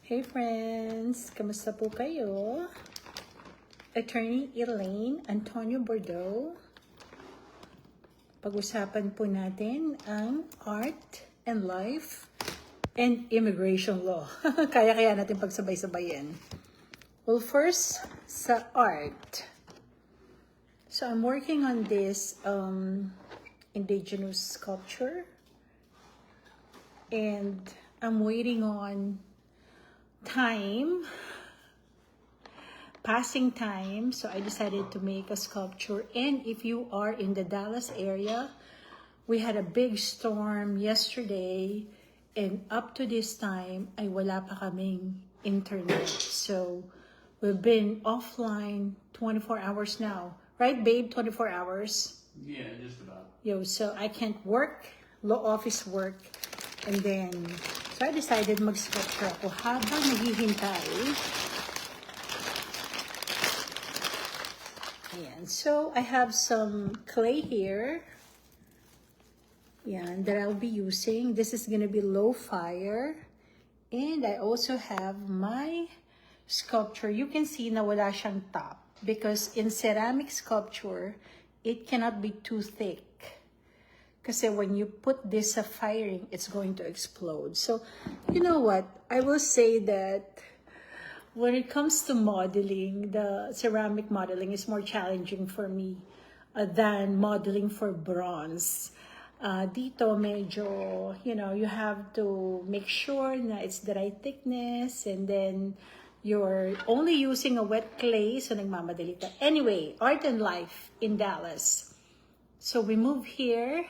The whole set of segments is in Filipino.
Hey friends! Kamusta po kayo? Attorney Elaine Antonio Bordeaux. Pag-usapan po natin ang art and life and immigration law. Kaya natin pagsabay-sabayin. Well, first, sa art. So I'm working on this indigenous sculpture. And I'm waiting on passing time, so I decided to make a sculpture. And if you are in the Dallas area, we had a big storm yesterday, and up to this time ay wala pa kaming internet, so we've been offline 24 hours now, right babe? 24 hours. Yeah, just about. So I can't work, law office work, and then so I decided mag-sculpture ako habang naghihintay. Ayan. So I have some clay here. Ayan, that I'll be using. This is gonna be low fire. And I also have my sculpture. You can see na wala siyang top because in ceramic sculpture, it cannot be too thick. Kasi when you put this firing, it's going to explode. So, you know what? I will say that when it comes to modeling, the ceramic modeling is more challenging for me than modeling for bronze. Dito, medyo, you have to make sure na it's the right thickness, and then you're only using a wet clay, so nagmamadali ka. Anyway, art and life in Dallas. So we moved here,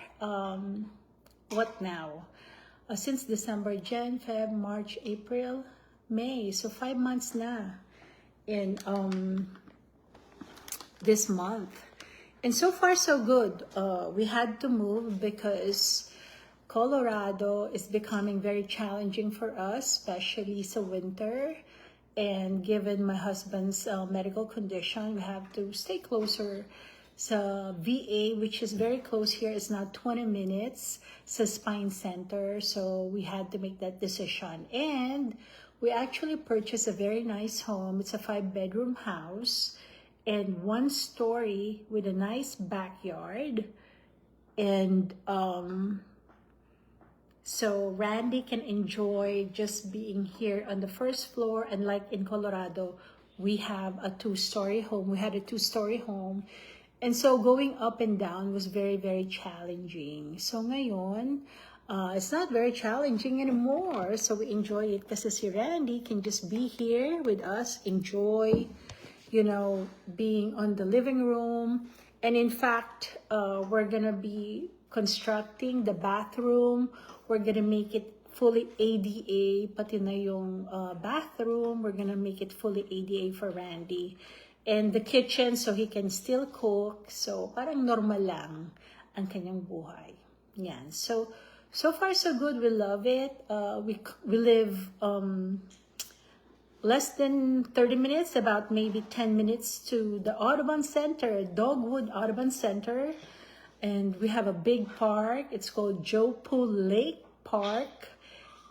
what now? Since December, Jan, Feb, March, April, May. So 5 months na in this month. And so far so good. We had to move because Colorado is becoming very challenging for us, especially sa winter. And given my husband's medical condition, we have to stay closer sa VA, which is very close here. It's now 20 minutes sa spine center. So we had to make that decision. And we actually purchased a very nice home. It's a 5-bedroom house and 1 story with a nice backyard. And so Randy can enjoy just being here on the first floor. And like in Colorado, we have a 2-story home. We had a 2-story home. And so going up and down was very, very challenging. So ngayon, it's not very challenging anymore. So we enjoy it kasi si Randy can just be here with us, enjoy, being on the living room. And in fact, we're gonna be constructing the bathroom. We're gonna make it fully ADA, pati na yung bathroom. We're gonna make it fully ADA for Randy. And the kitchen, so he can still cook. So, parang normal lang ang kanyang buhay. Yan. So far so good. We love it. We live less than 30 minutes, about maybe 10 minutes to the Audubon Center, Dogwood Audubon Center. And we have a big park. It's called Joe Pool Lake Park.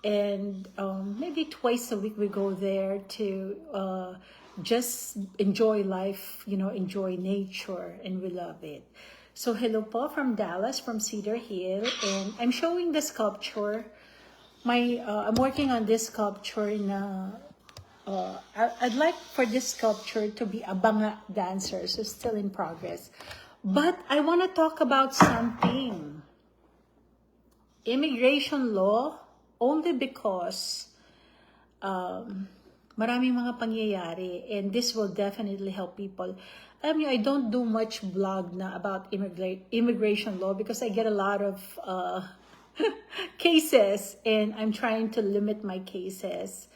And maybe twice a week we go there to just enjoy life, enjoy nature, and we love it. So hello po from Dallas, from Cedar Hill, and I'm showing the sculpture. I'm working on this sculpture na I'd like for this sculpture to be a banga dancer, so still in progress. But I want to talk about something. Immigration law, only because maraming mga pangyayari, and this will definitely help people. I don't do much blog na about immigration law because I get a lot of cases, and I'm trying to limit my cases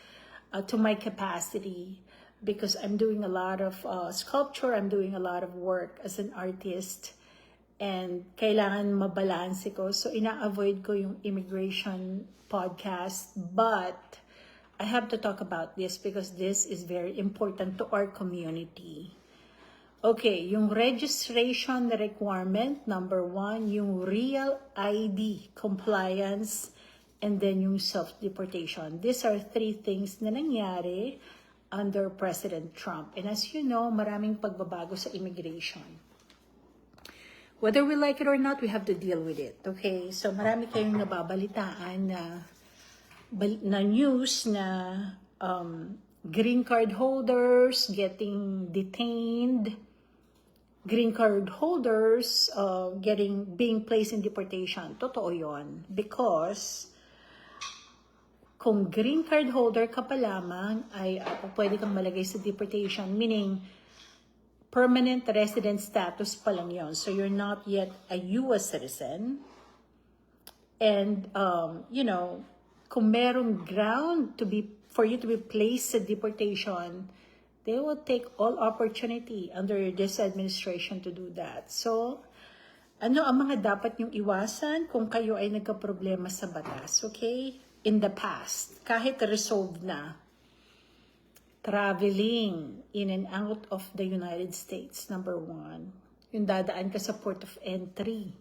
to my capacity because I'm doing a lot of sculpture, I'm doing a lot of work as an artist, and kailangan mabalanse ko. So ina-avoid ko yung immigration podcast, but I have to talk about this because this is very important to our community. Okay, yung registration requirement, number 1, yung real ID compliance and then yung self-deportation. These are 3 things na nangyari under President Trump. And as you know, maraming pagbabago sa immigration. Whether we like it or not, we have to deal with it. Okay? So marami kayong nababalitaan na news na green card holders getting detained, green card holders being placed in deportation. Totoo yon. Because kung green card holder ka pa lamang, ay pwede kang malagay sa deportation, meaning permanent resident status pa lang yon. So you're not yet a U.S. citizen. And, kung merong ground for you to be placed sa deportation, they will take all opportunity under this administration to do that. So, ano ang mga dapat nyong iwasan kung kayo ay nagka-problema sa batas, okay? In the past, kahit resolved na, traveling in and out of the United States, number 1. Yung dadaan ka sa port of entry.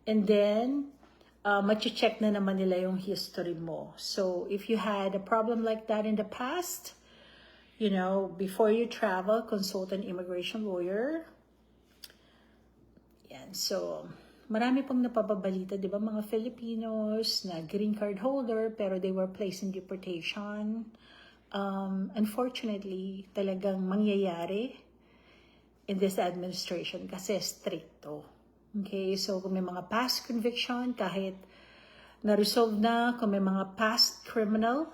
And then, machi-check na naman nila yung history mo. So, if you had a problem like that in the past, before you travel, consult an immigration lawyer. Yan. So, marami pang napapabalita, di ba, mga Filipinos na green card holder, pero they were placed in deportation. Unfortunately, talagang mangyayari in this administration kasi stricto. Okay, so kung may mga past conviction, kahit na-resolve na, kung may mga past criminal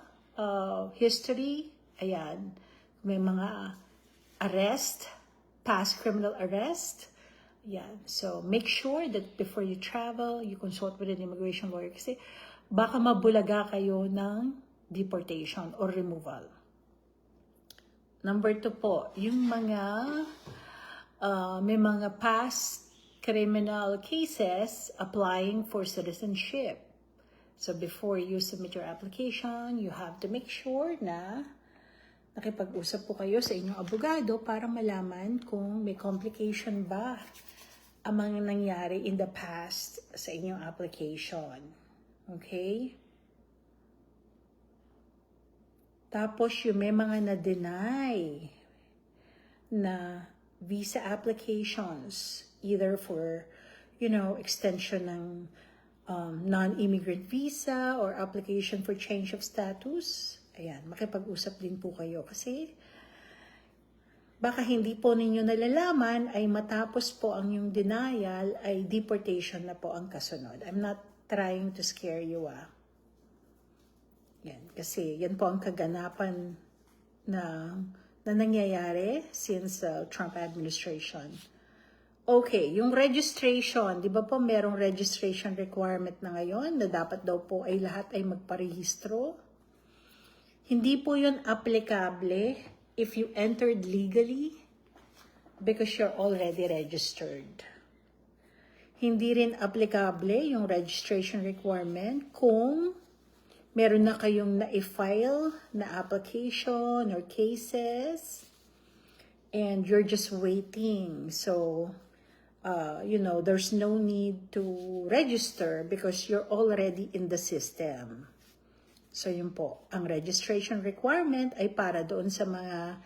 history, ayan, may mga arrest, past criminal arrest, ayan. So make sure that before you travel, you consult with an immigration lawyer kasi baka mabulaga kayo ng deportation or removal. Number 2 po, yung mga may mga past criminal cases applying for citizenship. So before you submit your application, you have to make sure na nakipag-usap po kayo sa inyong abogado para malaman kung may complication ba ang mga nangyari in the past sa inyong application. Okay? Tapos yung may mga na-deny na visa applications, either for, extension ng non-immigrant visa or application for change of status. Ayan, makipag-usap din po kayo kasi baka hindi po ninyo nalalaman ay matapos po ang yung denial ay deportation na po ang kasunod. I'm not trying to scare you, Yan, kasi yan po ang kaganapan na nangyayari since Trump administration. Okay, yung registration, di ba po merong registration requirement na ngayon na dapat daw po ay lahat ay magparehistro? Hindi po yun applicable if you entered legally because you're already registered. Hindi rin applicable yung registration requirement kung meron na kayong na-file na application or cases and you're just waiting. So, there's no need to register because you're already in the system. So, yun po. Ang registration requirement ay para doon sa mga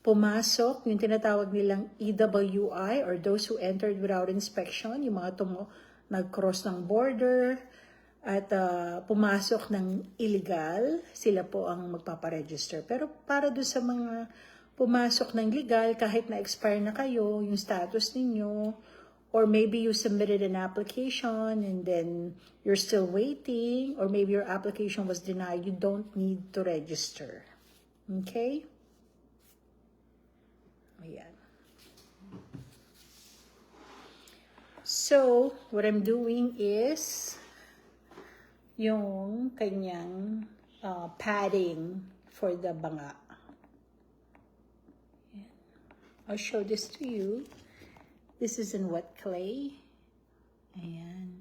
pumasok, yung tinatawag nilang EWI or those who entered without inspection, yung mga nag-cross ng border at pumasok ng illegal, sila po ang magpaparegister. Pero para doon sa mga pumasok ng legal, kahit na-expire na kayo, yung status ninyo, or maybe you submitted an application and then you're still waiting, or maybe your application was denied, you don't need to register. Okay? Ayan. So, what I'm doing is yung kanyang padding for the banga. Ayan. I'll show this to you. This is in wet clay. Ayan.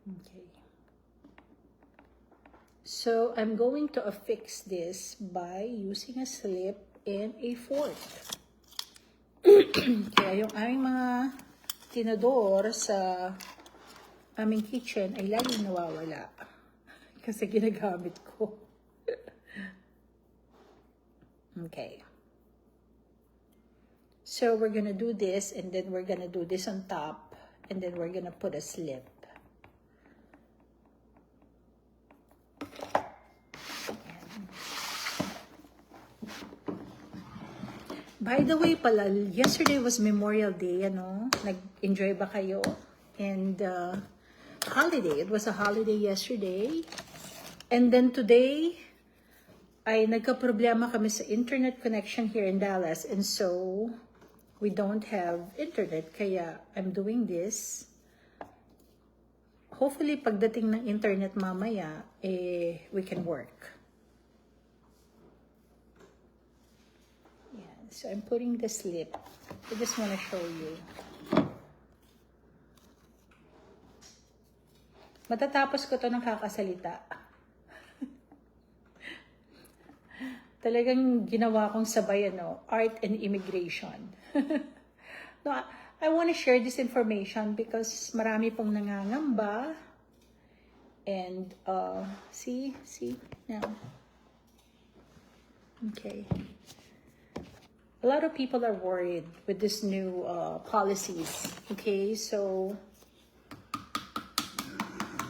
Okay. So, I'm going to affix this by using a slip and a fork. Kaya yung aming mga tinador sa aming kitchen ay laging nawawala. Kasi ginagamit ko. Okay. So we're gonna do this, and then we're gonna do this on top, and then we're gonna put a slip. By the way pala, yesterday was Memorial Day, ano? Nag-enjoy ba kayo? And holiday, it was a holiday yesterday. And then today, ay nagka-problema kami sa internet connection here in Dallas. And so, we don't have internet. Kaya, I'm doing this. Hopefully, pagdating ng internet mamaya, we can work. So I'm putting the slip. I just want to show you. Matatapos ko to ng kakasalita. Talagang ginawa kong sabay, art and immigration. No, I want to share this information because marami pong nangangamba. And, see now. Okay. A lot of people are worried with this new policies. Okay, so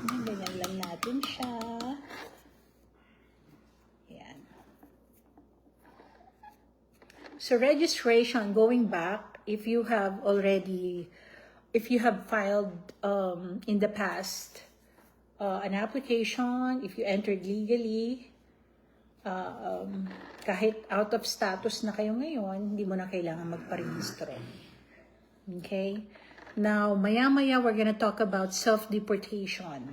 ganyan lang natin siya. Yan. So registration, going back, if you have filed in the past an application, if you entered legally, kahit out of status na kayo ngayon, hindi mo na kailangan magparehistro. Okay? Now, maya-maya, we're gonna talk about self-deportation.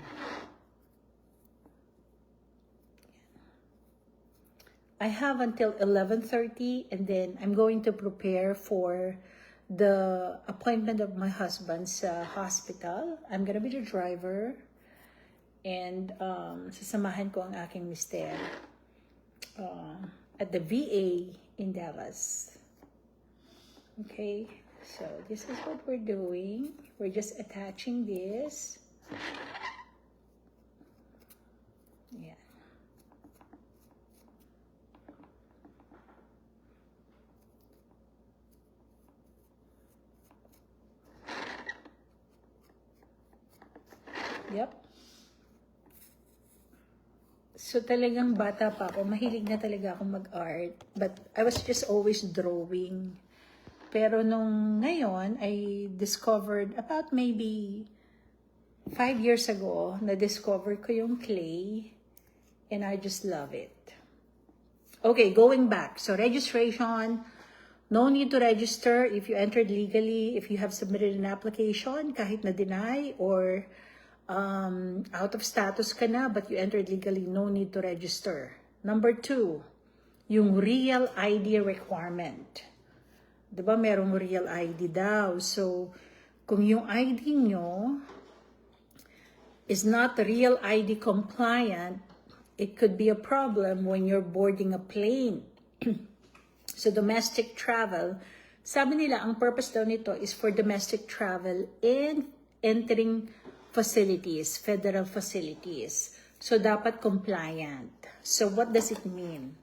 I have until 11:30, and then I'm going to prepare for the appointment of my husband's hospital. I'm gonna be the driver, and sasamahan ko ang aking mister. At the VA in Dallas. Okay, so this is what we're doing. We're just attaching this. Yeah. Yep. So talagang bata pa ako, mahilig na talaga ako mag-art. But I was just always drawing. Pero nung ngayon, I discovered about maybe 5 years ago, na-discover ko yung clay. And I just love it. Okay, going back. So registration, no need to register if you entered legally, if you have submitted an application, kahit na-deny, or out of status ka na, but you entered legally, no need to register. Number 2, yung real ID requirement. Diba, merong real ID daw. So, kung yung ID nyo is not real ID compliant, it could be a problem when you're boarding a plane. So, domestic travel, sabi nila, ang purpose daw nito is for domestic travel and entering facilities, federal facilities. So, dapat compliant. So, what does it mean?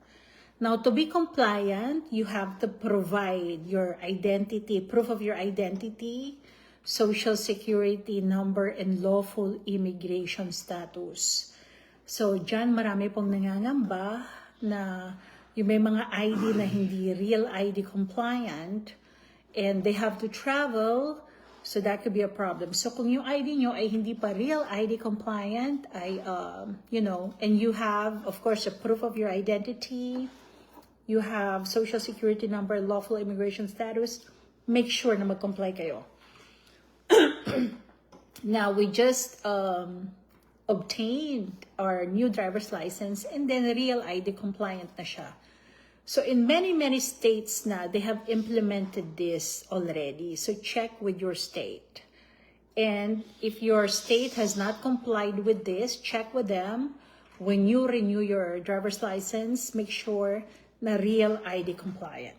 Now, to be compliant, you have to provide your identity, proof of your identity, social security number, and lawful immigration status. So, dyan marami pong nangangamba na yung may mga ID na hindi real ID compliant, and they have to travel. So that could be a problem. So kung yung ID nyo ay hindi pa real ID compliant, and you have, of course, a proof of your identity, you have social security number, lawful immigration status, make sure na mag-comply kayo. Now, we just obtained our new driver's license, and then real ID compliant na siya. So in many states na, they have implemented this already. So check with your state. And if your state has not complied with this, check with them. When you renew your driver's license, make sure na real ID compliant.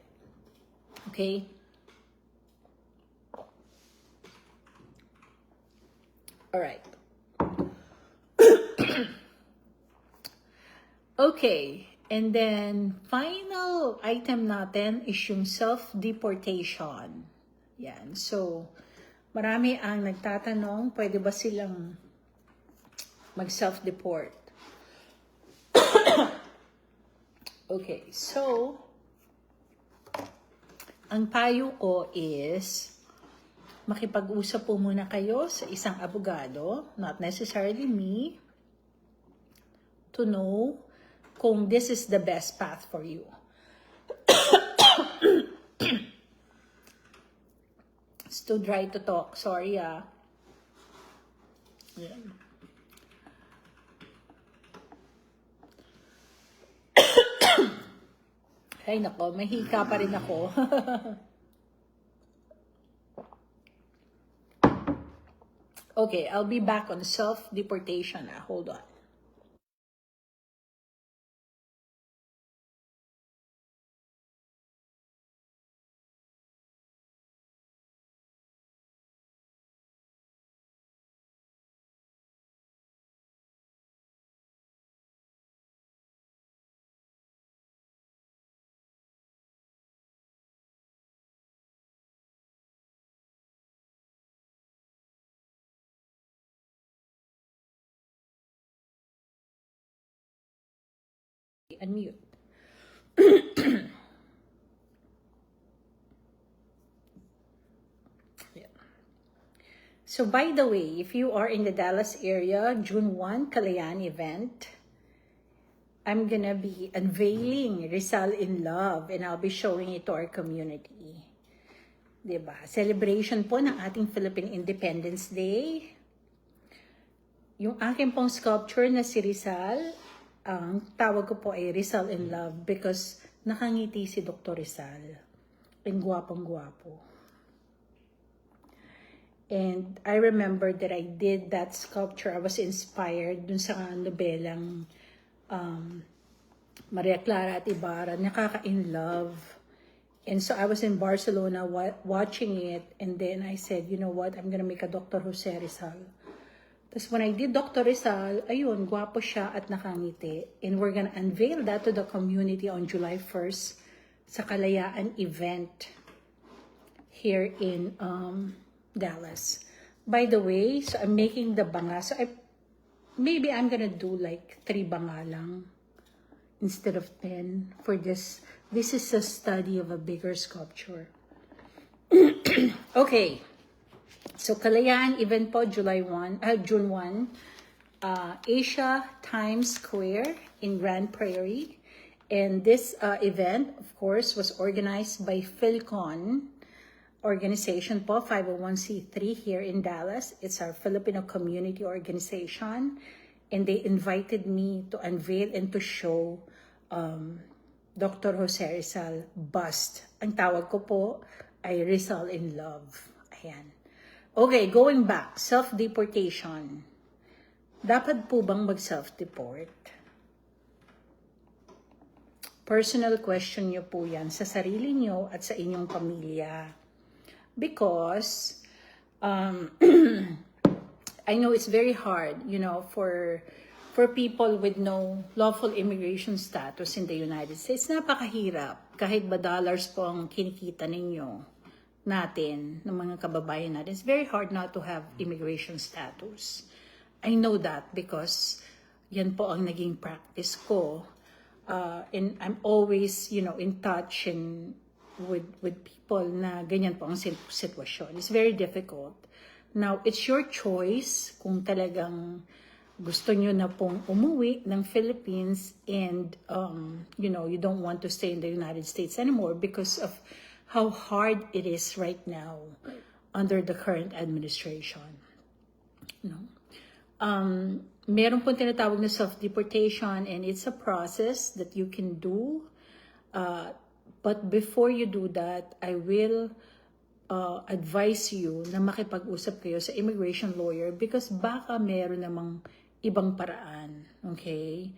Okay? All right. Okay, and then final item natin is yung self-deportation. Yan. So, marami ang nagtatanong, pwede ba silang mag-self-deport? Okay, so, ang payo ko is, makipag-usap po muna kayo sa isang abogado, not necessarily me, to know kung this is the best path for you. It's too dry to talk. Sorry, Ayan. Ay, nako, may hika pa rin ako. Okay, I'll be back on self-deportation. Hold on. Unmute. Yeah. So by the way, if you are in the Dallas area, June 1, Kalayaan event, I'm gonna be unveiling Rizal in Love and I'll be showing it to our community. Diba? Celebration po ng ating Philippine Independence Day. Yung aking pong sculpture na si Rizal, ang tawag ko po ay Rizal in Love because nakangiti si Dr. Rizal. Ang gwapong-gwapo. And I remember that I did that sculpture. I was inspired dun sa nobelang Maria Clara at Ibarra, Nakaka-in Love. And so I was in Barcelona watching it, and then I said, you know what, I'm gonna make a Dr. Jose Rizal. Tapos when I did Dr. Rizal, ayun, gwapo siya at nakangiti. And we're gonna unveil that to the community on July 1st sa Kalayaan event here in Dallas. By the way, so I'm making the banga. So maybe I'm gonna do like 3 banga lang instead of 10 for this. This is a study of a bigger sculpture. Okay. So Kalayaan event po, June 1, Asia Times Square in Grand Prairie. And this event, of course, was organized by Philcon organization po, 501c3 here in Dallas. It's our Filipino community organization. And they invited me to unveil and to show Dr. Jose Rizal bust. Ang tawag ko po ay Rizal in Love. Ayan. Okay, going back, self-deportation. Dapat po bang mag-self-deport? Personal question nyo po yan sa sarili nyo at sa inyong pamilya. Because, I know it's very hard, you know, for people with no lawful immigration status in the United States. Napakahirap. Kahit ba dollars po ang kinikita ninyo, natin, ng mga kababayan natin, it's very hard not to have immigration status. I know that because yan po ang naging practice ko. And I'm always, you know, in touch and with people na ganyan po ang sitwasyon. It's very difficult. Now, it's your choice kung talagang gusto nyo na pong umuwi ng Philippines and, you know, you don't want to stay in the United States anymore because of how hard it is right now under the current administration. No? Meron pong tinatawag na self-deportation and it's a process that you can do. But before you do that, I will advise you na makipag-usap kayo sa immigration lawyer because baka meron namang ibang paraan, okay?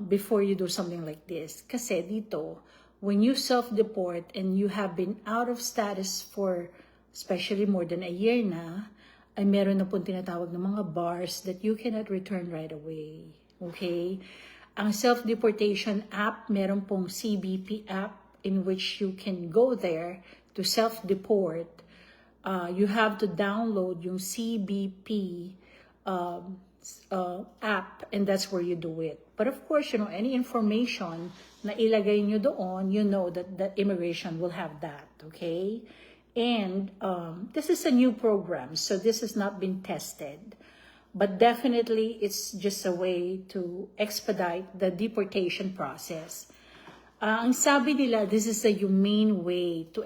Before you do something like this. Kasi dito, when you self-deport and you have been out of status for especially more than a year na, ay meron na pong tinatawag ng mga bars that you cannot return right away, okay? Ang self-deportation app, meron pong CBP app in which you can go there to self-deport. You have to download yung CBP app, and that's where you do it. But of course, any information na ilagay nyo doon, that the immigration will have that, okay? And this is a new program, so this has not been tested. But definitely, it's just a way to expedite the deportation process. Ang sabi nila, this is a humane way to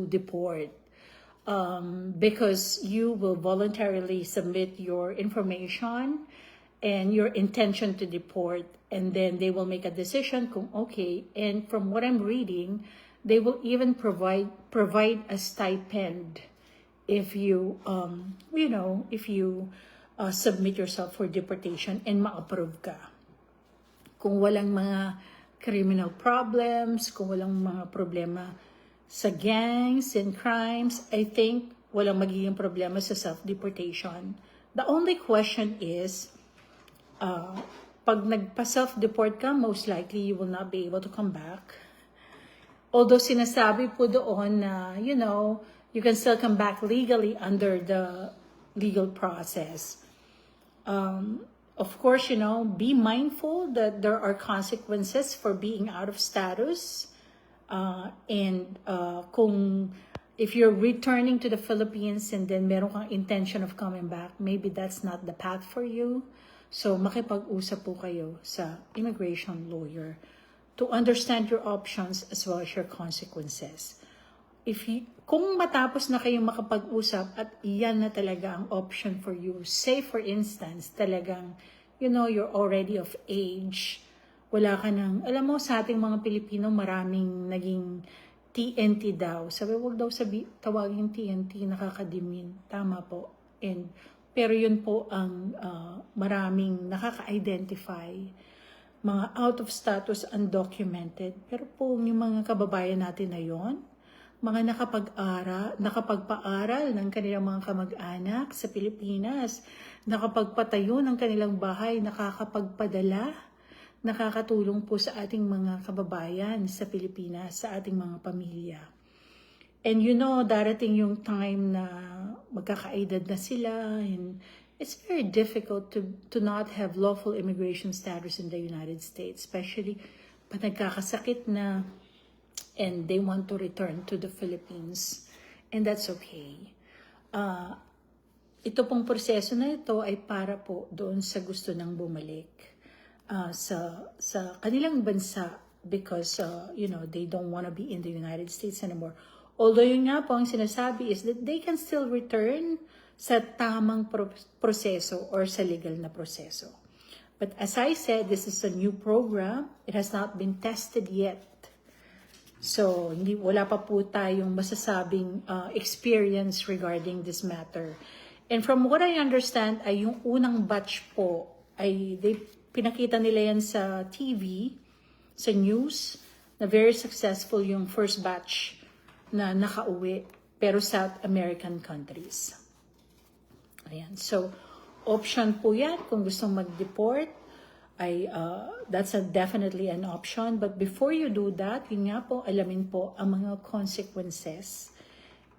deport. Because you will voluntarily submit your information and your intention to deport, and then they will make a decision kung okay. And from what I'm reading, they will even provide a stipend if you submit yourself for deportation and ma-approve ka. Kung walang mga criminal problems, kung walang mga problema sa gangs and crimes, I think walang magiging problema sa self-deportation. The only question is, pag nagpa-self-deport ka, most likely you will not be able to come back. Although sinasabi po doon na, you can still come back legally under the legal process. Of course, be mindful that there are consequences for being out of status. And if you're returning to the Philippines and then meron kang intention of coming back, maybe that's not the path for you. So makipag-usap po kayo sa immigration lawyer to understand your options as well as your consequences. Kung matapos na kayong makapag-usap at iyan na talaga ang option for you, say for instance, talagang, you're already of age, wala ka nang, alam mo sa ating mga Pilipino, maraming naging TNT daw. Sabi, wag daw tawagin TNT, nakakadimin. Tama po. Pero yun po ang maraming nakaka-identify, mga out of status, undocumented. Pero po yung mga kababayan natin na yon, mga nakapagpaaral ng kanilang mga kamag-anak sa Pilipinas, nakapagpatayo ng kanilang bahay, nakakapagpadala, nakakatulong po sa ating mga kababayan sa Pilipinas, sa ating mga pamilya. And darating yung time na magkakaedad na sila, and it's very difficult to not have lawful immigration status in the United States, especially pag nagkakasakit na and they want to return to the Philippines. And that's okay. Ito pong proseso na ito ay para po doon sa gusto ng bumalik sa kanilang bansa because, they don't want to be in the United States anymore. Although yun nga po ang sinasabi is that they can still return sa tamang proseso or sa legal na proseso. But as I said, this is a new program. It has not been tested yet. So, wala pa po tayong masasabing experience regarding this matter. And from what I understand, ay yung unang batch po, pinakita nila yan sa TV, sa news, na very successful yung first batch na nakauwi, pero South American countries. Ayan. So, option po yan kung gustong mag-deport. That's definitely an option. But before you do that, yun nga po, alamin po ang mga consequences.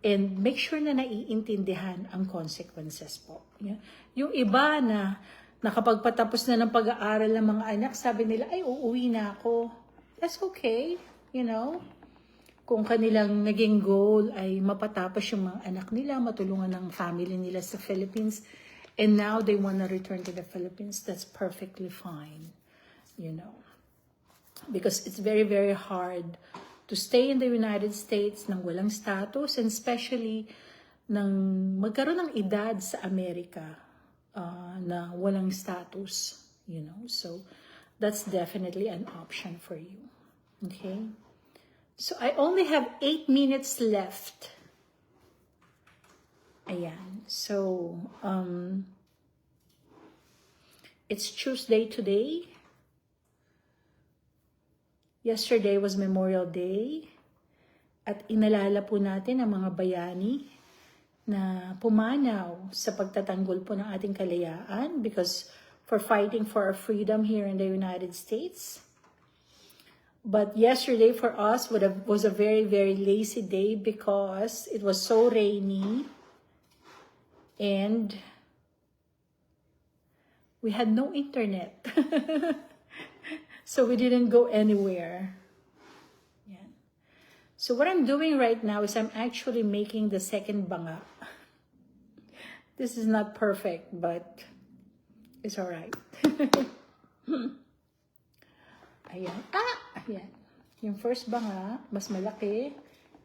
And make sure na naiintindihan ang consequences po. Yeah. Yung iba na nakapagpatapos na ng pag-aaral ng mga anak, sabi nila, ay, uuwi na ako. That's okay, Kung kanilang naging goal ay mapatapos yung mga anak nila, matulungan ng family nila sa Philippines, and now they want to return to the Philippines, that's perfectly fine, Because it's very, very hard to stay in the United States nang walang status, and especially nang magkaroon ng edad sa Amerika na walang status, So that's definitely an option for you, okay? So I only have 8 minutes left. Ayan. So, it's Tuesday today. Yesterday was Memorial Day. At inalala po natin ang mga bayani na pumanaw sa pagtatanggol po ng ating kalayaan because for fighting for our freedom here in the United States. But yesterday for us was a very, very lazy day because it was so rainy and we had no internet. So we didn't go anywhere. Yeah. So what I'm doing right now is I'm actually making the second banga. This is not perfect, but it's alright. Ayan. Ayan. Yung first banga, mas malaki.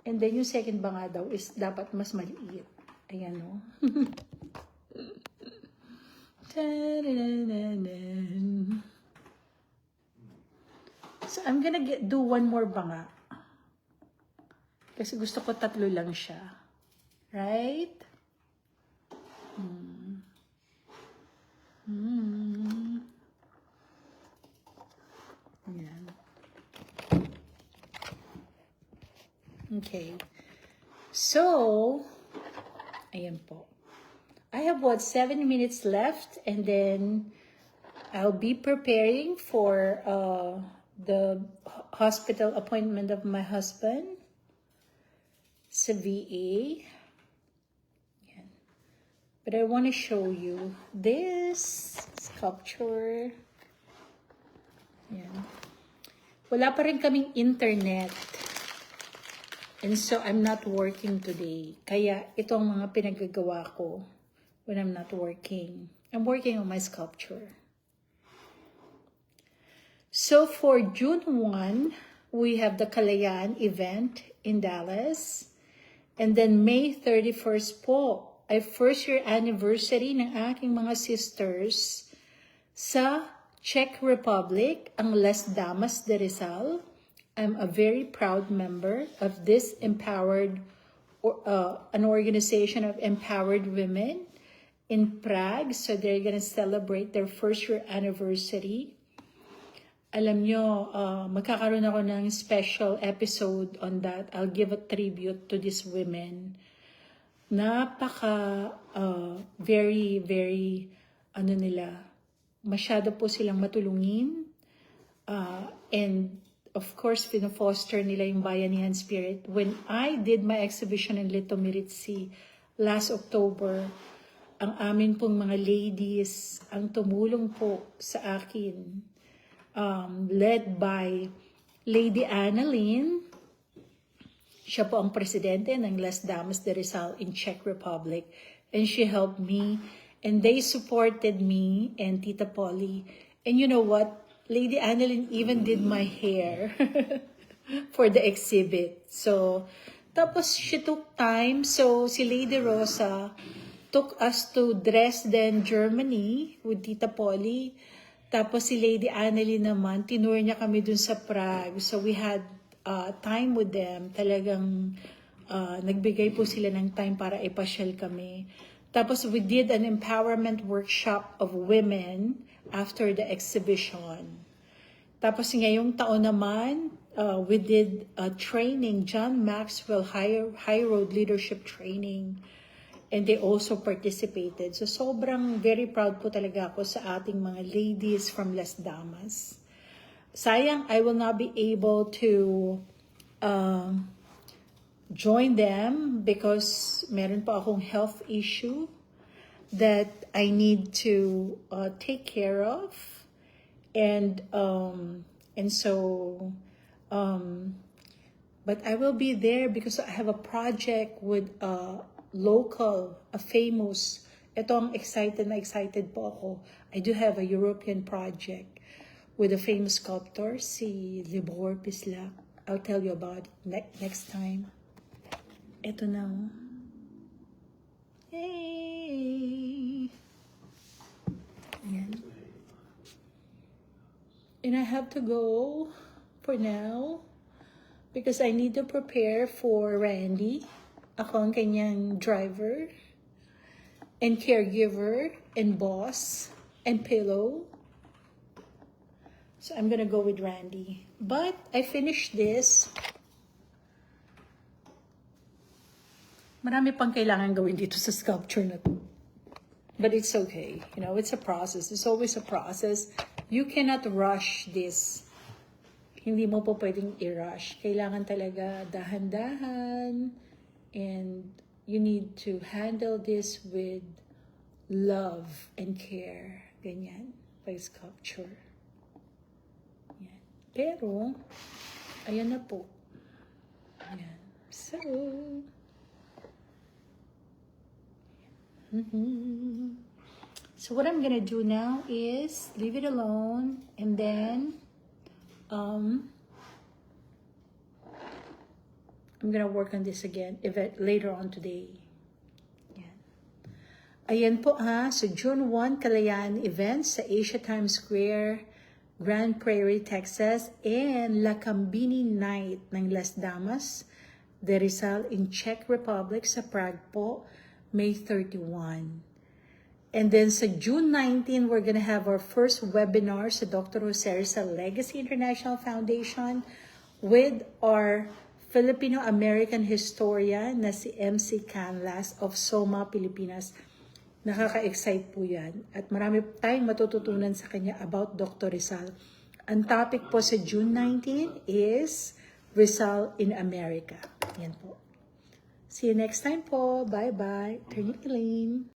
And then yung second banga daw is dapat mas maliit. Ayan, no? So, I'm gonna do one more banga. Kasi gusto ko 3 lang siya. Right? Ayan. Okay. So, ayan po. I have 7 minutes left and then I'll be preparing for the hospital appointment of my husband sa VA. Ayan. But I want to show you this sculpture. Ayan. Wala pa rin kaming internet. And so, I'm not working today. Kaya, ito ang mga pinagagawa ko when I'm not working. I'm working on my sculpture. So, for June 1, we have the Kalayaan event in Dallas. And then, May 31st po, ay first year anniversary ng aking mga sisters sa Czech Republic, ang Las Damas de Rizal. I'm a very proud member of this empowered, an organization of empowered women in Prague. So they're gonna celebrate their first year anniversary. Alam nyo, magkakaroon ako ng special episode on that. I'll give a tribute to these women. Very, very, masyado po silang matulungin. And of course, pino-foster nila yung bayanihan spirit. When I did my exhibition in Litomiritsi last October, ang amin pong mga ladies ang tumulong po sa akin, led by Lady Annalyn. Siya po ang presidente ng Las Damas de Rizal in Czech Republic. And she helped me. And they supported me and Tita Polly. And you know what? Lady Annalyn even did my hair for the exhibit. So, tapos she took time. So, si Lady Rosa took us to Dresden, Germany with Tita Polly. Tapos si Lady Annalyn naman, tinur niya kami dun sa Prague. So, we had time with them. Talagang nagbigay po sila ng time para ipasyal kami. Tapos, we did an empowerment workshop of women after the exhibition. Tapos ngayong taon naman, we did a training, John Maxwell High Road Leadership Training. And they also participated. So sobrang very proud po talaga ako sa ating mga ladies from Las Damas. Sayang, I will not be able to join them because meron pa akong health issue that I need to take care of, and so but I will be there because I have a project with a famous. Ito ang excited po ako. I do have a European project with a famous sculptor, si Libor Pislac. I'll tell you about it next time. Ito na. Hey! Ayan. And I have to go for now because I need to prepare for Randy. Ako ang kanyang driver and caregiver and boss and pillow. So I'm gonna go with Randy. But I finished this. Marami pang kailangan gawin dito sa sculpture na to. But it's okay. You know, it's a process. It's always a process. You cannot rush this. Hindi mo po pwedeng i-rush. Kailangan talaga dahan-dahan. And you need to handle this with love and care. Ganyan. Pag sculpture. Yan. Pero, ayan na po. Ayan. So, so what I'm gonna do now is leave it alone, and then I'm gonna work on this again later on today. Yan. Ayan po so June 1, Kalayaan events sa Asia Times Square, Grand Prairie, Texas, and Lakambini Night ng Las Damas de Rizal in Czech Republic sa Prague po, May 31. And then sa June 19, we're gonna have our first webinar sa Dr. Jose Rizal Legacy International Foundation with our Filipino-American historian na si MC Canlas of Soma, Pilipinas. Nakaka-excite po yan. At marami tayong matututunan sa kanya about Dr. Rizal. Ang topic po sa June 19 is Rizal in America. Yan po. See you next time po. Bye-bye. Attorney Elaine.